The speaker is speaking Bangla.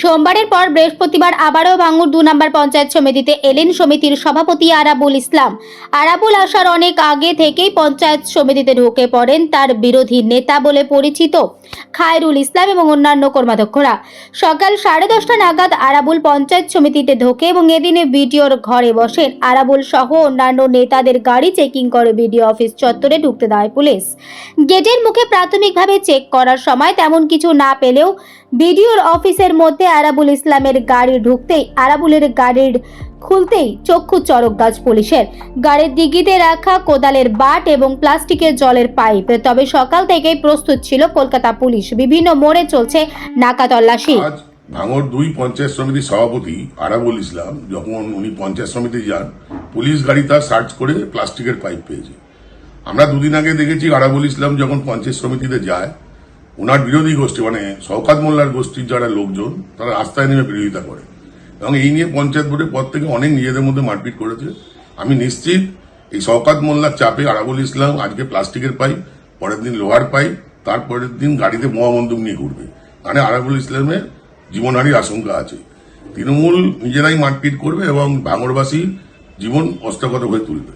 সোমবারের পর বৃহস্পতিবার আবারও ভাঙড় 2 নম্বর পঞ্চায়েত সমিতিতে এলেন সমিতির সভাপতি আরাবুল ইসলাম। আরাবুল আসার অনেক আগে থেকেই পঞ্চায়েত সমিতিতে ঢুকে পড়েন তার বিরোধী নেতা বলে পরিচিত খায়রুল ইসলাম এবং অন্যান্য কর্মাধ্যক্ষরা। সকাল 10:30 নাগাদ আরাবুল পঞ্চায়েত সমিতিতে ঢোকে এবং এদিনে বিডিওর ঘরে বসেন। আরাবুল সহ অন্যান্য নেতাদের গাড়ি চেকিং করে বিডিও অফিস চত্বরে ঢুকতে দেয় পুলিশ। গেটের মুখে প্রাথমিকভাবে চেক করার সময় তেমন কিছু না পেলেও বিডিওর অফিসের মধ্যে আরাবুল ইসলামের গাড়ি ঢুকতেই আরাবুলের গাড়ির খুলতেই চক্ষু চড়ক গাছ পুলিশের। গাড়ির ডিগিতে রাখা কোদালের বাট এবং প্লাস্টিকের জলের পাইপ। তবে সকাল থেকেই প্রস্তুত ছিল কলকাতা পুলিশ। বিভিন্ন মোড়ে চলছে নাকা তল্লাশি। ভাঙড় 2 পঞ্চায়েত সমিতির সভাপতি আরাবুল ইসলাম যখন উনি পঞ্চায়েত সমিতি যান, পুলিশ গাড়ি তার সার্চ করে প্লাস্টিকের পাইপ পেয়েছে। আমরা দুদিন আগে দেখেছি আরাবুল ইসলাম যখন পঞ্চায়েত সমিতিতে যায়, ওনার বিরোধী গোষ্ঠী মানে শওকত মোল্লার গোষ্ঠীর যারা লোকজন তারা রাস্তায় নেমে বিরোধিতা করে এবং এই নিয়ে পঞ্চায়েত বোর্ডের পর থেকে অনেক নিজেদের মধ্যে মারপিট করেছে। আমি নিশ্চিত এই শওকত মোল্লার চাপে আরাবুল ইসলাম আজকে প্লাস্টিকের পাইপ, পরের দিন লোহার পাইপ, তারপরের দিন গাড়িতে বোমা বন্দুক নিয়ে ঘুরবে। মানে আরাবুল ইসলামের জীবনহানির আশঙ্কা আছে। তৃণমূল নিজেরাই মারপিট করবে এবং ভাঙড়বাসীর জীবন অস্তগত হয়ে তুলবে।